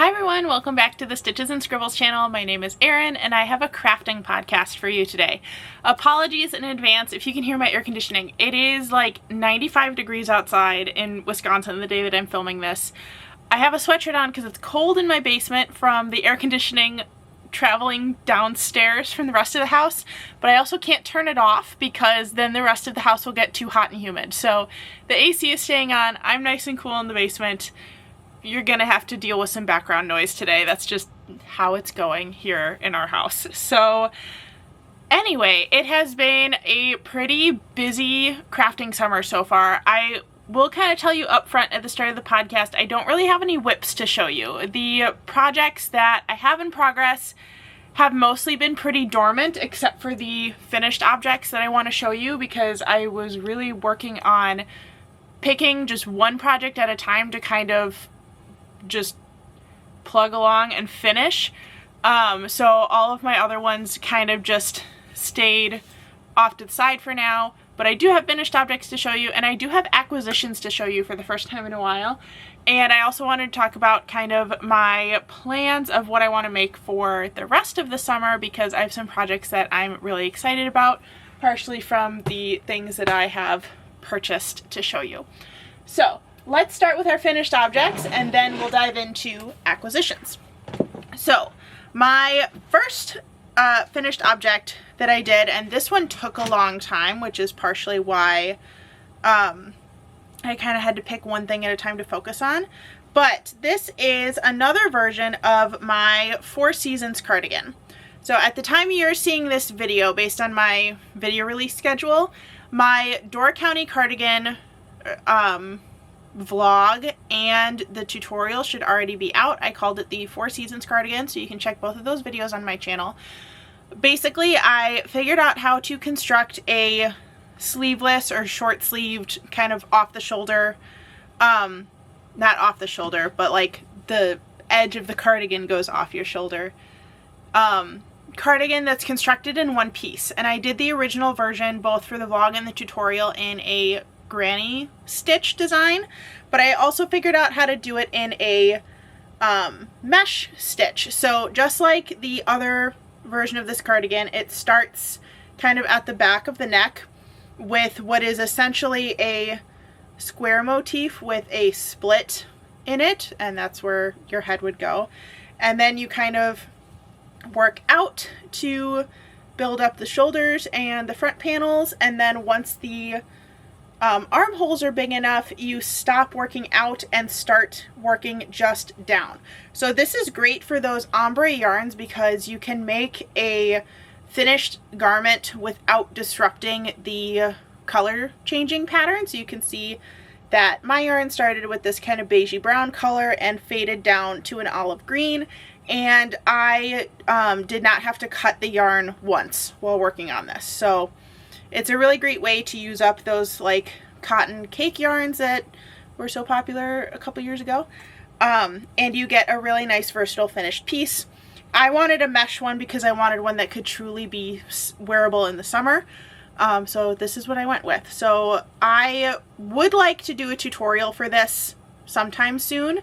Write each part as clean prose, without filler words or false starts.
Hi everyone, welcome back to the Stitches and Scribbles channel. My name is Erin and I have a crafting podcast for you today. Apologies in advance if you can hear my air conditioning. It is like 95 degrees outside in Wisconsin the day that I'm filming this. I have a sweatshirt on because it's cold in my basement from the air conditioning traveling downstairs from the rest of the house, but I also can't turn it off because then the rest of the house will get too hot and humid. So the AC is staying on. I'm nice and cool in the basement. You're gonna have to deal with some background noise today. That's just how it's going here in our house. So anyway, it has been a pretty busy crafting summer so far. I will kind of tell you up front at the start of the podcast, I don't really have any whips to show you. The projects that I have in progress have mostly been pretty dormant except for the finished objects that I want to show you because I was really working on picking just one project at a time to kind of just plug along and finish. So all of my other ones kind of just stayed off to the side for now, but I do have finished objects to show you, and I do have acquisitions to show you for the first time in a while. And I also wanted to talk about kind of my plans of what I want to make for the rest of the summer because I have some projects that I'm really excited about, partially from the things that I have purchased to show you. So let's start with our finished objects and then we'll dive into acquisitions. So my first finished object that I did, and this one took a long time, which is partially why I kind of had to pick one thing at a time to focus on, but this is another version of my Four Seasons cardigan. So at the time you're seeing this video, based on my video release schedule, my Door County cardigan vlog and the tutorial should already be out. I called it the Four Seasons cardigan, so you can check both of those videos on my channel. Basically, I figured out how to construct a sleeveless or short-sleeved kind of off-the-shoulder, not off-the-shoulder, but like the edge of the cardigan goes off your shoulder, cardigan that's constructed in one piece. And I did the original version both for the vlog and the tutorial in a granny stitch design, but I also figured out how to do it in a mesh stitch. So just like the other version of this cardigan, it starts kind of at the back of the neck with what is essentially a square motif with a split in it, and that's where your head would go. And then you kind of work out to build up the shoulders and the front panels, and then once the armholes are big enough, you stop working out and start working just down. So this is great for those ombre yarns because you can make a finished garment without disrupting the color changing pattern. So you can see that my yarn started with this kind of beigey brown color and faded down to an olive green, and I did not have to cut the yarn once while working on this. So it's a really great way to use up those like cotton cake yarns that were so popular a couple years ago. And you get a really nice versatile finished piece. I wanted a mesh one because I wanted one that could truly be wearable in the summer. So this is what I went with. So I would like to do a tutorial for this sometime soon.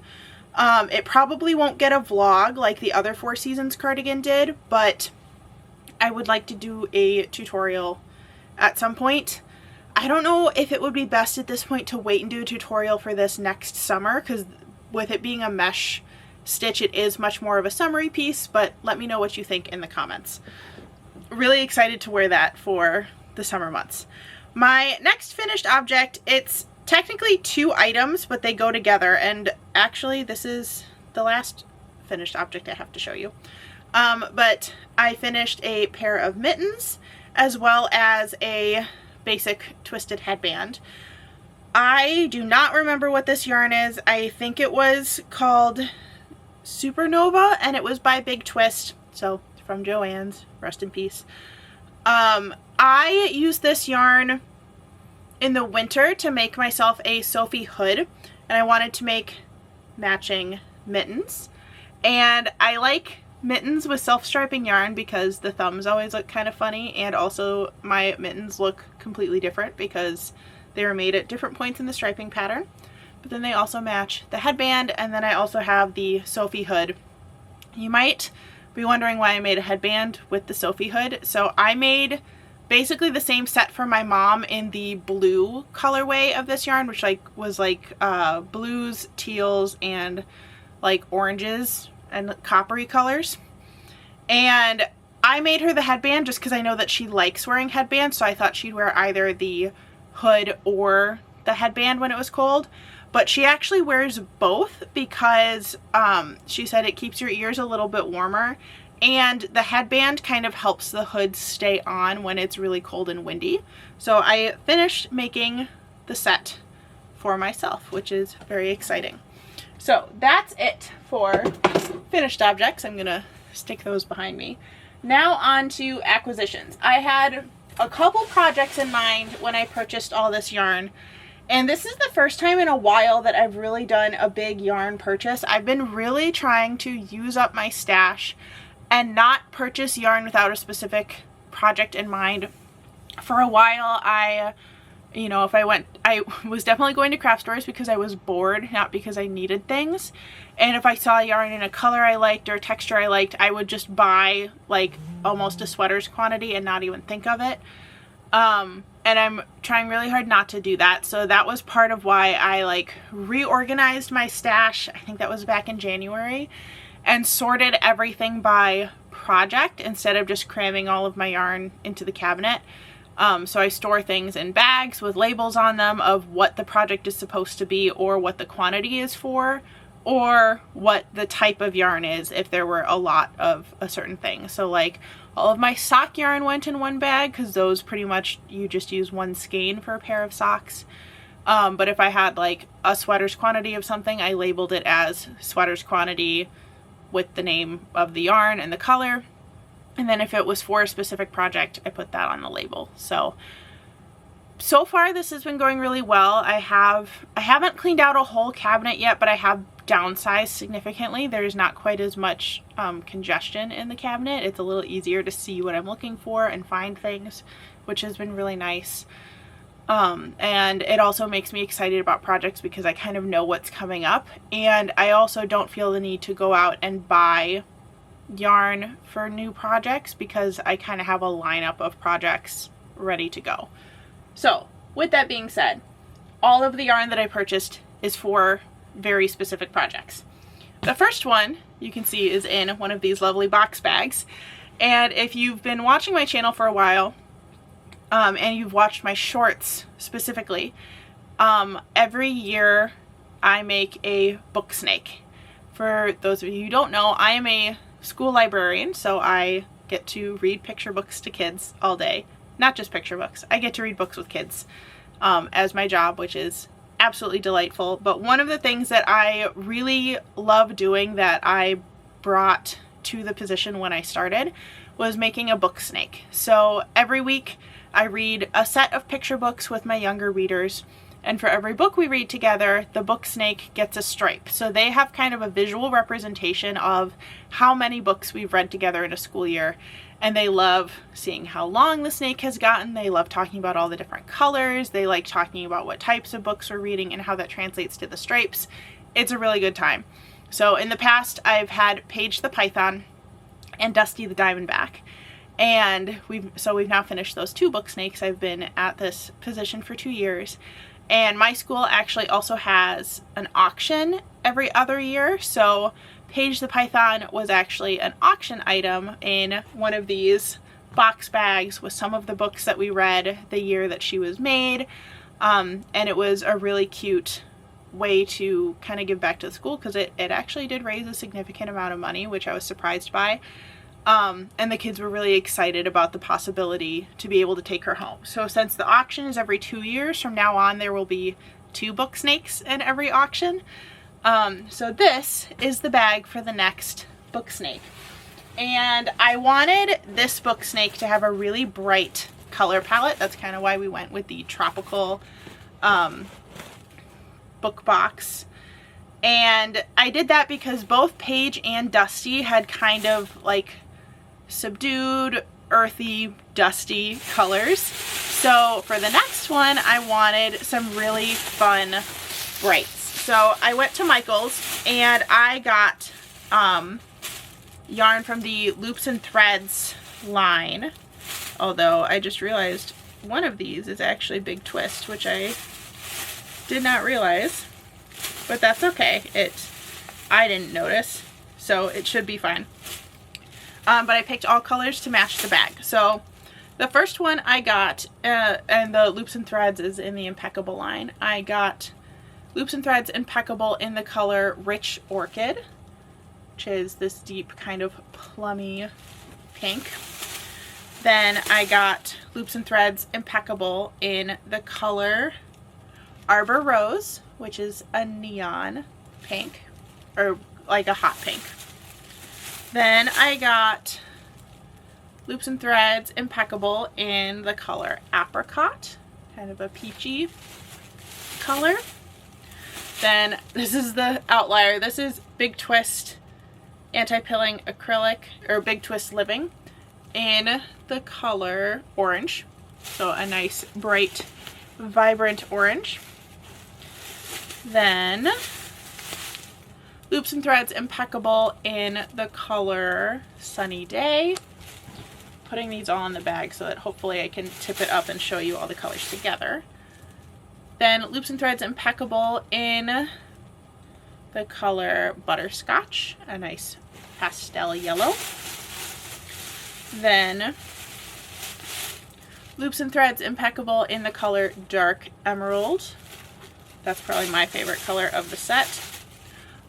It probably won't get a vlog like the other Four Seasons cardigan did, but I would like to do a tutorial at some point. I don't know if it would be best at this point to wait and do a tutorial for this next summer, because with it being a mesh stitch, it is much more of a summery piece, but let me know what you think in the comments. Really excited to wear that for the summer months. My next finished object, it's technically two items, but they go together, and actually this is the last finished object I have to show you. But I finished a pair of mittens as well as a basic twisted headband. I do not remember what this yarn is. I think it was called Supernova, and it was by Big Twist, so from Joann's, rest in peace. I used this yarn in the winter to make myself a Sophie hood, and I wanted to make matching mittens. And I like mittens with self-striping yarn because the thumbs always look kind of funny, and also my mittens look completely different because they were made at different points in the striping pattern. but then they also match the headband, and then I also have the Sophie hood. You might be wondering why I made a headband with the Sophie hood. So I made basically the same set for my mom in the blue colorway of this yarn, which was blues, teals, and like oranges and coppery colors. And I made her the headband just because I know that she likes wearing headbands, so I thought she'd wear either the hood or the headband when it was cold. But she actually wears both because she said it keeps your ears a little bit warmer, and the headband kind of helps the hood stay on when it's really cold and windy. So I finished making the set for myself, which is very exciting. So that's it for finished objects. I'm gonna stick those behind me. Now on to acquisitions. I had a couple projects in mind when I purchased all this yarn, and this is the first time in a while that I've really done a big yarn purchase. I've been really trying to use up my stash and not purchase yarn without a specific project in mind. For a while, I was definitely going to craft stores because I was bored, not because I needed things. And if I saw yarn in a color I liked or a texture I liked, I would just buy like almost a sweater's quantity and not even think of it. And I'm trying really hard not to do that. So that was part of why I reorganized my stash. I think that was back in January, and sorted everything by project instead of just cramming all of my yarn into the cabinet. So I store things in bags with labels on them of what the project is supposed to be, or what the quantity is for, or what the type of yarn is if there were a lot of a certain thing. So like all of my sock yarn went in one bag because those pretty much you just use one skein for a pair of socks. But if I had like a sweater's quantity of something, I labeled it as sweater's quantity with the name of the yarn and the color. And then if it was for a specific project, I put that on the label. So far this has been going really well. I haven't cleaned out a whole cabinet yet, but I have downsized significantly. There's not quite as much congestion in the cabinet. It's a little easier to see what I'm looking for and find things, which has been really nice. And it also makes me excited about projects because I kind of know what's coming up, and I also don't feel the need to go out and buy yarn for new projects because I kind of have a lineup of projects ready to go. So with that being said, all of the yarn that I purchased is for very specific projects. The first one you can see is in one of these lovely box bags, and if you've been watching my channel for a while, and you've watched my shorts specifically, every year I make a book snake. For those of you who don't know, I am a school librarian, so I get to read picture books to kids all day. Not just picture books. I get to read books with kids as my job, which is absolutely delightful. But one of the things that I really love doing that I brought to the position when I started was making a book snake. So every week I read a set of picture books with my younger readers, and for every book we read together, the book snake gets a stripe. So they have kind of a visual representation of how many books we've read together in a school year, and they love seeing how long the snake has gotten. They love talking about all the different colors. They like talking about what types of books we're reading and how that translates to the stripes. It's a really good time. So in the past, I've had Paige the Python and Dusty the Diamondback. And we've now finished those two book snakes. I've been at this position for 2 years. And my school actually also has an auction every other year. So Paige the Python was actually an auction item in one of these box bags with some of the books that we read the year that she was made. And it was a really cute way to kind of give back to the school because it actually did raise a significant amount of money, which I was surprised by. And the kids were really excited about the possibility to be able to take her home. So since the auction is every 2 years, from now on there will be 2 book snakes in every auction. So this is the bag for the next book snake. And I wanted this book snake to have a really bright color palette. That's kind of why we went with the tropical book box. And I did that because both Paige and Dusty had kind of like subdued, earthy, dusty colors. So for the next one, I wanted some really fun brights. so I went to Michael's and I got yarn from the Loops and Threads line, although I just realized one of these is actually Big Twist, which I did not realize, but that's okay. I didn't notice, so it should be fine. But I picked all colors to match the bag. So the first one I got, and the Loops and Threads is in the Impeccable line. I got Loops and Threads Impeccable in the color Rich Orchid, which is this deep kind of plummy pink. Then I got Loops and Threads Impeccable in the color Arbor Rose, which is a neon pink, or like a hot pink. Then I got Loops and Threads Impeccable in the color Apricot, kind of a peachy color. Then this is the outlier. This is Big Twist Anti-Pilling Acrylic, or Big Twist Living, in the color Orange. So a nice, bright, vibrant orange. Then Loops and Threads Impeccable in the color Sunny Day. Putting these all in the bag so that hopefully I can tip it up and show you all the colors together. Then Loops and Threads Impeccable in the color Butterscotch, a nice pastel yellow. Then Loops and Threads Impeccable in the color Dark Emerald. That's probably my favorite color of the set.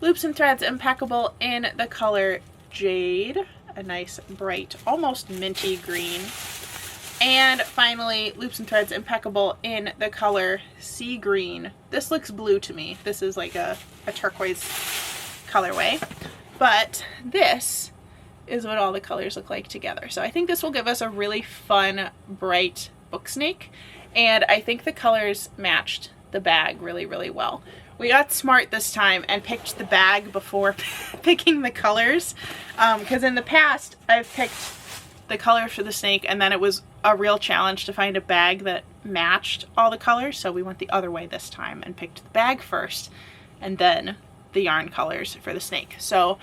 Loops and Threads Impeccable in the color Jade, a nice bright, almost minty green. And finally, Loops and Threads Impeccable in the color Sea Green. This looks blue to me. This is like a turquoise colorway. But this is what all the colors look like together. So I think this will give us a really fun, bright book snake. And I think the colors matched the bag really, really well. We got smart this time and picked the bag before picking the colors. Because in the past, I've picked the colors for the snake and then it was a real challenge to find a bag that matched all the colors. So we went the other way this time and picked the bag first and then the yarn colors for the snake. So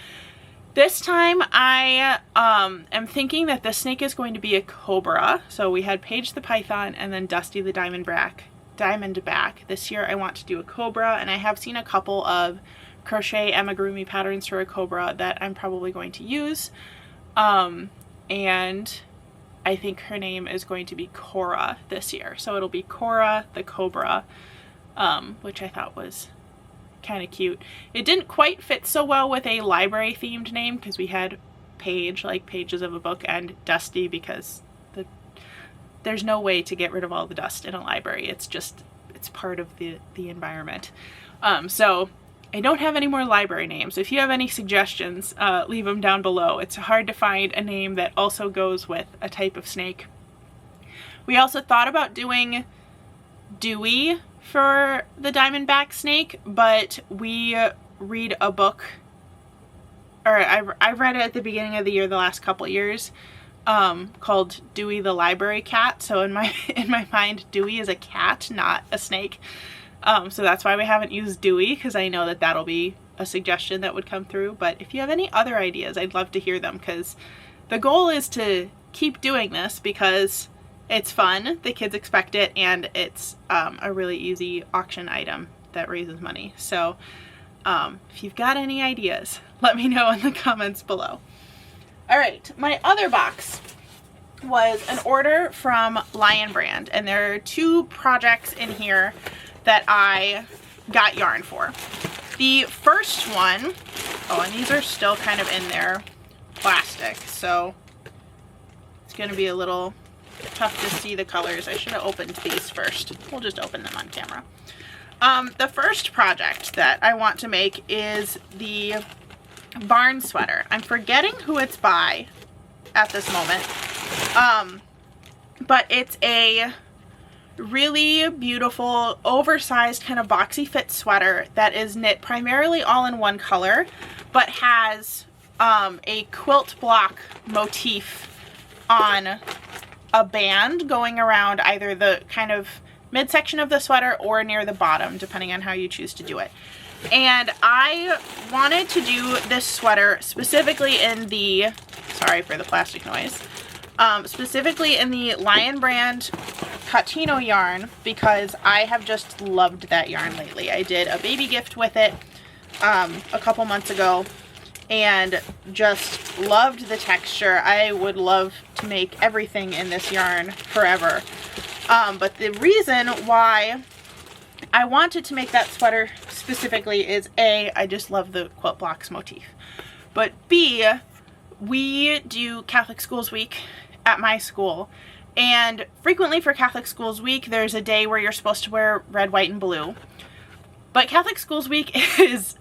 this time I am thinking that this snake is going to be a cobra. So we had Paige the Python and then Dusty the Diamondback. This year I want to do a cobra, and I have seen a couple of crochet amigurumi patterns for a cobra that I'm probably going to use. And I think her name is going to be Cora this year. So it'll be Cora the Cobra, which I thought was kind of cute. It didn't quite fit so well with a library themed name because we had Paige, like pages of a book, and Dusty because there's no way to get rid of all the dust in a library. It's part of the environment. So I don't have any more library names. If you have any suggestions, leave them down below. It's hard to find a name that also goes with a type of snake. We also thought about doing Dewey for the Diamondback snake, but we read a book, or I read it at the beginning of the year the last couple years, called Dewey the Library Cat. So in my mind, Dewey is a cat, not a snake. So that's why we haven't used Dewey, because I know that that'll be a suggestion that would come through. But if you have any other ideas, I'd love to hear them, because the goal is to keep doing this because it's fun, the kids expect it, and it's a really easy auction item that raises money. So if you've got any ideas, let me know in the comments below. All right, my other box was an order from Lion Brand, and there are two projects in here that I got yarn for. The first one, oh, and these are still kind of in their plastic, so it's going to be a little tough to see the colors. I should have opened these first. We'll just open them on camera. The first project that I want to make is the barn sweater. I'm forgetting who it's by at this moment, but it's a really beautiful oversized kind of boxy fit sweater that is knit primarily all in one color, but has a quilt block motif on a band going around either the kind of midsection of the sweater or near the bottom, depending on how you choose to do it. And I wanted to do this sweater specifically in the, sorry for the plastic noise, specifically in the Lion Brand Catino yarn, because I have just loved that yarn lately. I did a baby gift with it a couple months ago and just loved the texture. I would love to make everything in this yarn forever. But the reason why I wanted to make that sweater specifically is A, I just love the quilt blocks motif, but B, we do Catholic Schools Week at my school, and frequently for Catholic Schools Week there's a day where you're supposed to wear red, white, and blue, but Catholic Schools Week is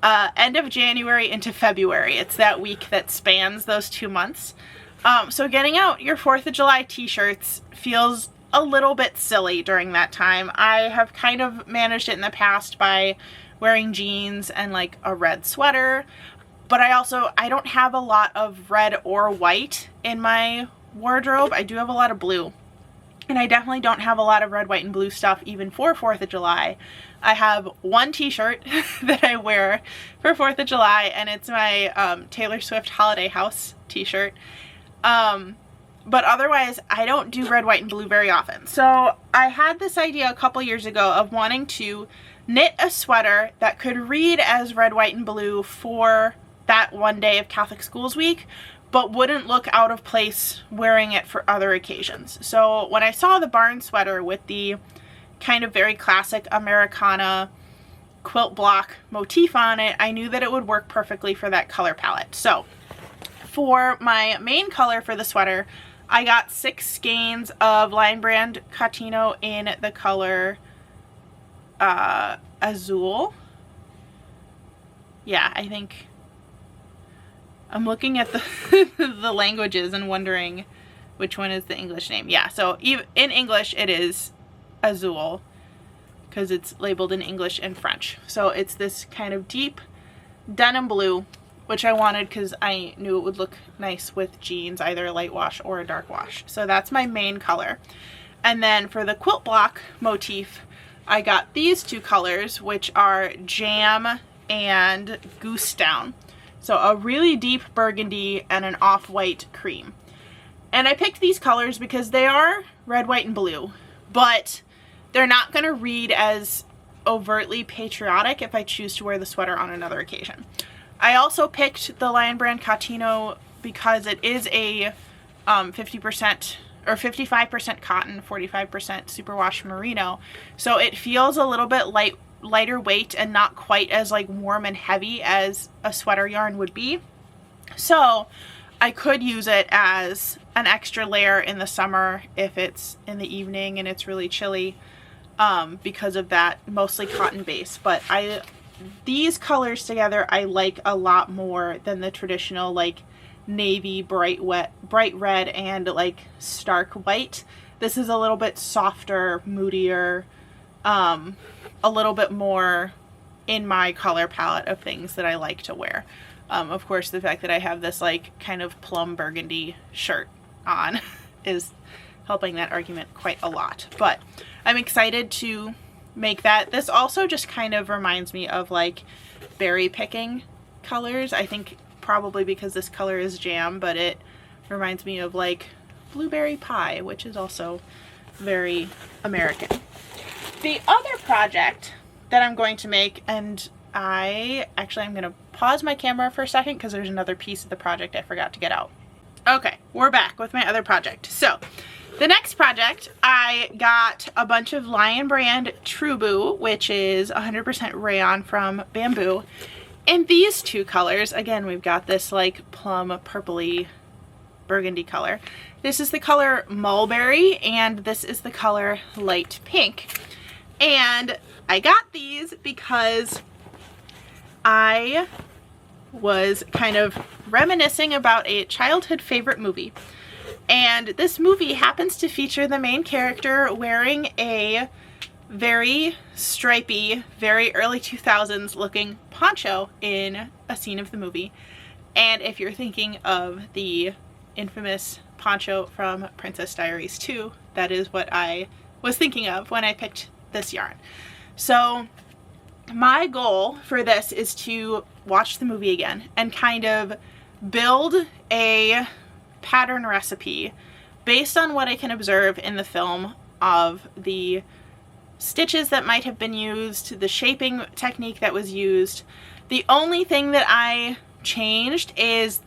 end of January into February. It's that week that spans those 2 months. So getting out your 4th of July t-shirts feels a little bit silly during that time. I have kind of managed it in the past by wearing jeans and like a red sweater, but I don't have a lot of red or white in my wardrobe. I do have a lot of blue, and I definitely don't have a lot of red, white, and blue stuff even for 4th of July. I have one t-shirt that I wear for 4th of July, and it's my Taylor Swift Holiday House t-shirt. But otherwise, I don't do red, white, and blue very often. So I had this idea a couple years ago of wanting to knit a sweater that could read as red, white, and blue for that one day of Catholic Schools Week, but wouldn't look out of place wearing it for other occasions. So when I saw the barn sweater with the kind of very classic Americana quilt block motif on it, I knew that it would work perfectly for that color palette. So for my main color for the sweater, I got 6 skeins of Lion Brand Catino in the color Azul. Yeah, I think I'm looking at the the languages and wondering which one is the English name. Yeah, so in English it is Azul because it's labeled in English and French. So it's this kind of deep denim blue, which I wanted because I knew it would look nice with jeans, either a light wash or a dark wash. So that's my main color. And then for the quilt block motif, I got these 2 colors, which are Jam and Goose Down. So a really deep burgundy and an off-white cream. And I picked these colors because they are red, white, and blue, but they're not going to read as overtly patriotic if I choose to wear the sweater on another occasion. I also picked the Lion Brand Catino because it is a 50% or 55% cotton, 45% superwash merino. So it feels a little bit lighter weight and not quite as like warm and heavy as a sweater yarn would be. So I could use it as an extra layer in the summer if it's in the evening and it's really chilly, because of that mostly cotton base. But these colors together I like a lot more than the traditional like navy, bright red, and like stark white. This is a little bit softer, moodier, a little bit more in my color palette of things that I like to wear. Of course, the fact that I have this like kind of plum burgundy shirt on is helping that argument quite a lot. But I'm excited to make that. This also just kind of reminds me of like berry picking colors. I think probably because this color is jam, but it reminds me of like blueberry pie, which is also very American. The other project that I'm going to make, and I'm going to pause my camera for a second because there's another piece of the project I forgot to get out. Okay, we're back with my other project. So the next project, I got a bunch of Lion Brand Trubu, which is 100% rayon from Bamboo, in these 2 colors. Again, we've got this like plum purpley burgundy color. This is the color Mulberry, and this is the color Light Pink. And I got these because I was kind of reminiscing about a childhood favorite movie. And this movie happens to feature the main character wearing a very stripy, very early 2000s looking poncho in a scene of the movie. And if you're thinking of the infamous poncho from Princess Diaries 2, that is what I was thinking of when I picked this yarn. So my goal for this is to watch the movie again and kind of build a pattern recipe based on what I can observe in the film of the stitches that might have been used, the shaping technique that was used. The only thing that I changed is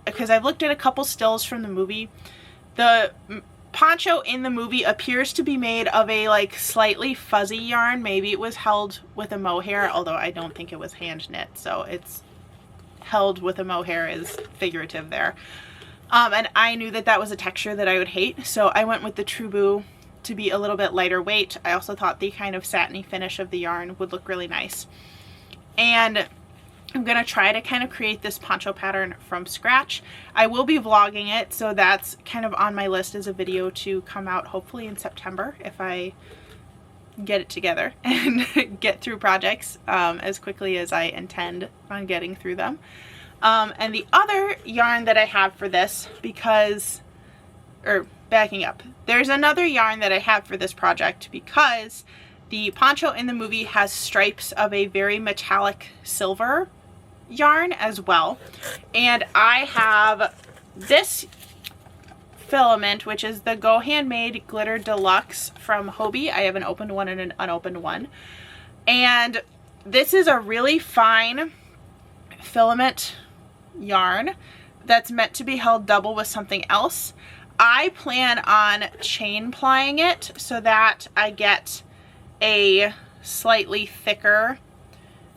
because I've looked at a couple stills from the movie, the poncho in the movie appears to be made of a like slightly fuzzy yarn. Maybe it was held with a mohair, although I don't think it was hand knit, so it's held with a mohair is figurative there. And I knew that that was a texture that I would hate, so I went with the Trubu to be a little bit lighter weight. I also thought the kind of satiny finish of the yarn would look really nice. And I'm going to try to kind of create this poncho pattern from scratch. I will be vlogging it, so that's kind of on my list as a video to come out hopefully in September if I get it together and get through projects as quickly as I intend on getting through them. And the other yarn that I have for this, backing up, there's another yarn that I have for this project because the poncho in the movie has stripes of a very metallic silver yarn as well. And I have this filament, which is the Go Handmade Glitter Deluxe from Hobbii. I have an opened one and an unopened one. And this is a really fine filament yarn that's meant to be held double with something else. I plan on chain plying it so that I get a slightly thicker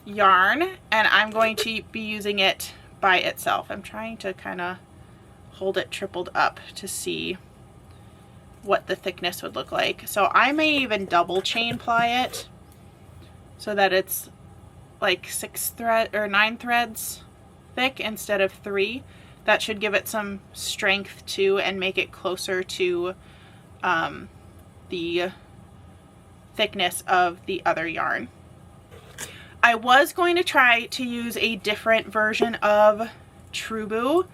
yarn, and I'm going to be using it by itself. I'm trying to kind of hold it tripled up to see what the thickness would look like. So I may even double chain ply it so that it's like 9 threads thick instead of 3. That should give it some strength too and make it closer to the thickness of the other yarn. I was going to try to use a different version of Trubu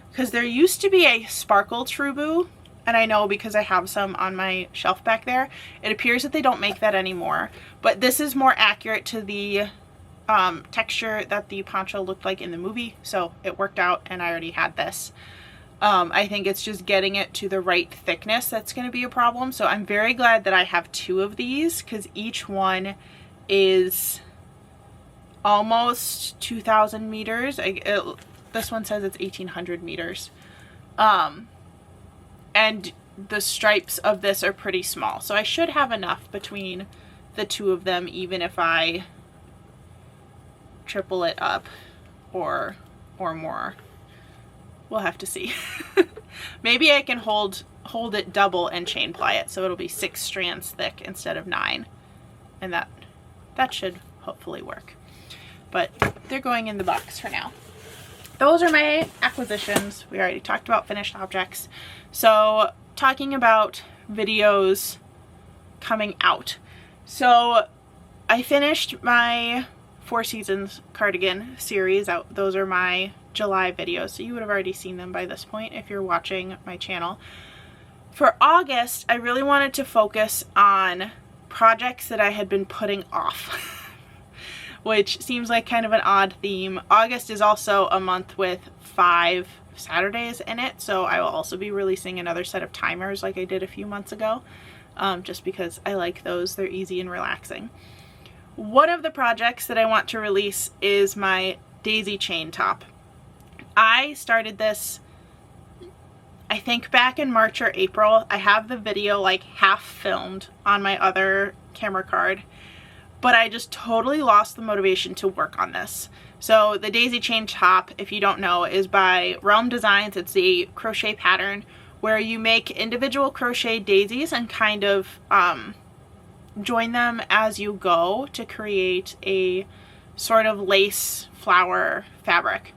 because there used to be a sparkle Trubu, and I know because I have some on my shelf back there. It appears that they don't make that anymore, but this is more accurate to the texture that the poncho looked like in the movie, so it worked out and I already had this. I think it's just getting it to the right thickness that's going to be a problem, so I'm very glad that I have 2 of these because each one is almost 2,000 meters. This one says it's 1,800 meters. And the stripes of this are pretty small, so I should have enough between the 2 of them even if I triple it up or more. We'll have to see. Maybe I can hold it double and chain ply it so it'll be 6 strands thick instead of 9, and that should hopefully work. But they're going in the box for now. Those are my acquisitions. We already talked about finished objects. So talking about videos coming out. So I finished my 4 Seasons cardigan series out. Those are my July videos, so you would have already seen them by this point if you're watching my channel. For August, I really wanted to focus on projects that I had been putting off, which seems like kind of an odd theme. August is also a month with 5 Saturdays in it, so I will also be releasing another set of timers like I did a few months ago, just because I like those. They're easy and relaxing. One of the projects that I want to release is my daisy chain top. I started this, I think, back in March or April. I have the video like half filmed on my other camera card, but I just totally lost the motivation to work on this. So the daisy chain top, if you don't know, is by Realm Designs. It's a crochet pattern where you make individual crochet daisies and kind of join them as you go to create a sort of lace flower fabric.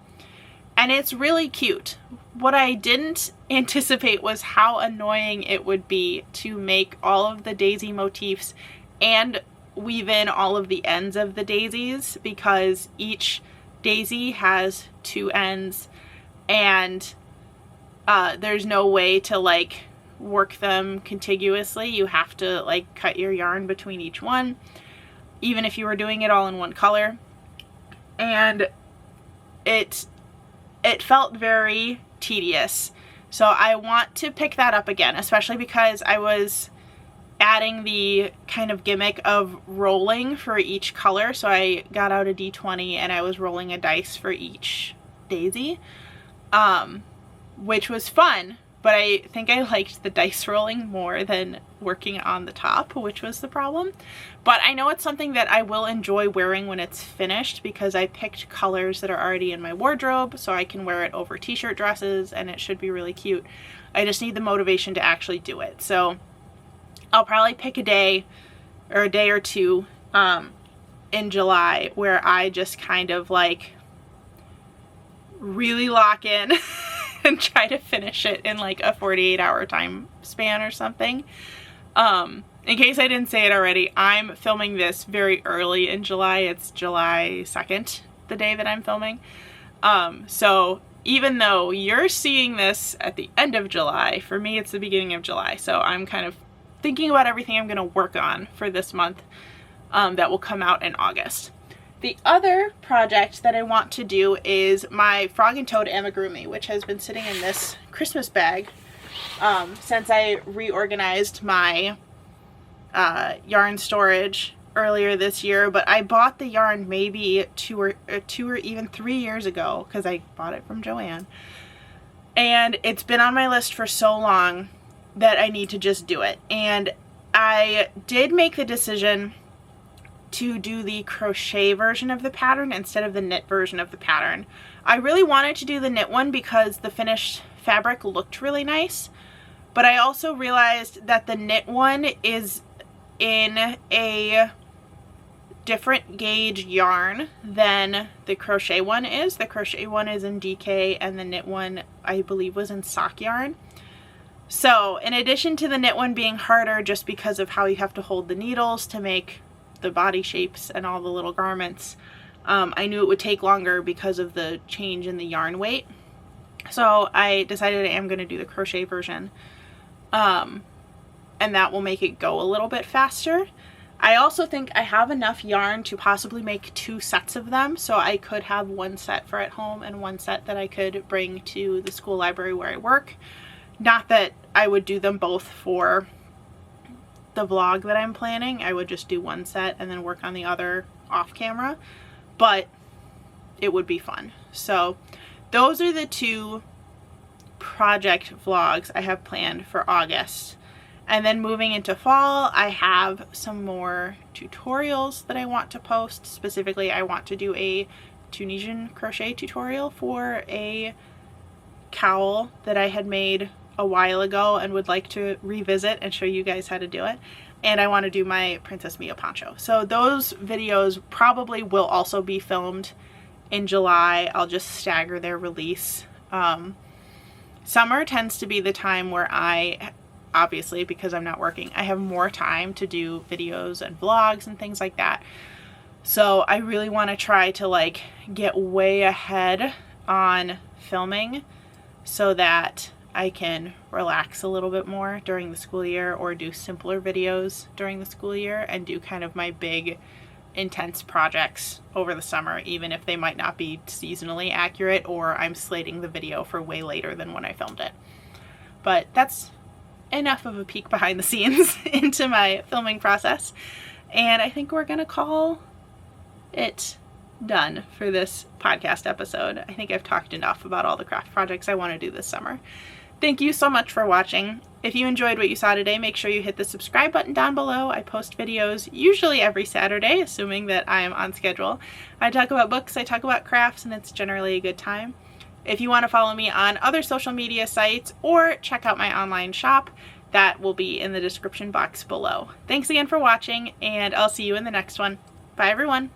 And it's really cute. What I didn't anticipate was how annoying it would be to make all of the daisy motifs and weave in all of the ends of the daisies, because each daisy has 2 ends and there's no way to like work them contiguously. You have to like cut your yarn between each one. even if you were doing it all in one color. And it felt very tedious. So I want to pick that up again, especially because I was adding the kind of gimmick of rolling for each color. So I got out a D20 and I was rolling a dice for each daisy, which was fun, but I think I liked the dice rolling more than working on the top, which was the problem. But I know it's something that I will enjoy wearing when it's finished, because I picked colors that are already in my wardrobe, so I can wear it over t-shirt dresses and it should be really cute. I just need the motivation to actually do it. So I'll probably pick a day or two in July where I just kind of like really lock in and try to finish it in like a 48-hour time span or something. In case I didn't say it already, I'm filming this very early in July. It's July 2nd, the day that I'm filming. So even though you're seeing this at the end of July, for me it's the beginning of July. So I'm kind of thinking about everything I'm going to work on for this month that will come out in August. The other project that I want to do is my Frog and Toad amigurumi, which has been sitting in this Christmas bag since I reorganized my yarn storage earlier this year. But I bought the yarn maybe two or even 3 years ago, because I bought it from Joanne, and it's been on my list for so long that I need to just do it. And I did make the decision to do the crochet version of the pattern instead of the knit version of the pattern. I really wanted to do the knit one because the finished fabric looked really nice, but I also realized that the knit one is in a different gauge yarn than the crochet one is. The crochet one is in DK and the knit one I believe was in sock yarn. So in addition to the knit one being harder just because of how you have to hold the needles to make the body shapes and all the little garments, I knew it would take longer because of the change in the yarn weight. So I decided I am going to do the crochet version, and that will make it go a little bit faster. I also think I have enough yarn to possibly make 2 sets of them, so I could have one set for at home and one set that I could bring to the school library where I work. Not that I would do them both for the vlog that I'm planning. I would just do one set and then work on the other off camera, but it would be fun. So those are the 2 project vlogs I have planned for August. And then moving into fall, I have some more tutorials that I want to post. Specifically, I want to do a Tunisian crochet tutorial for a cowl that I had made a while ago and would like to revisit and show you guys how to do it. And I want to do my Princess Mia poncho. So those videos probably will also be filmed in July. I'll just stagger their release. Summer tends to be the time where I, obviously because I'm not working, I have more time to do videos and vlogs and things like that. So I really want to try to like get way ahead on filming so that I can relax a little bit more during the school year, or do simpler videos during the school year and do kind of my big intense projects over the summer, even if they might not be seasonally accurate or I'm slating the video for way later than when I filmed it. But that's enough of a peek behind the scenes into my filming process, and I think we're gonna call it done for this podcast episode. I think I've talked enough about all the craft projects I want to do this summer. Thank you so much for watching. If you enjoyed what you saw today, make sure you hit the subscribe button down below. I post videos usually every Saturday, assuming that I am on schedule. I talk about books, I talk about crafts, and it's generally a good time. If you want to follow me on other social media sites or check out my online shop, that will be in the description box below. Thanks again for watching, and I'll see you in the next one. Bye everyone.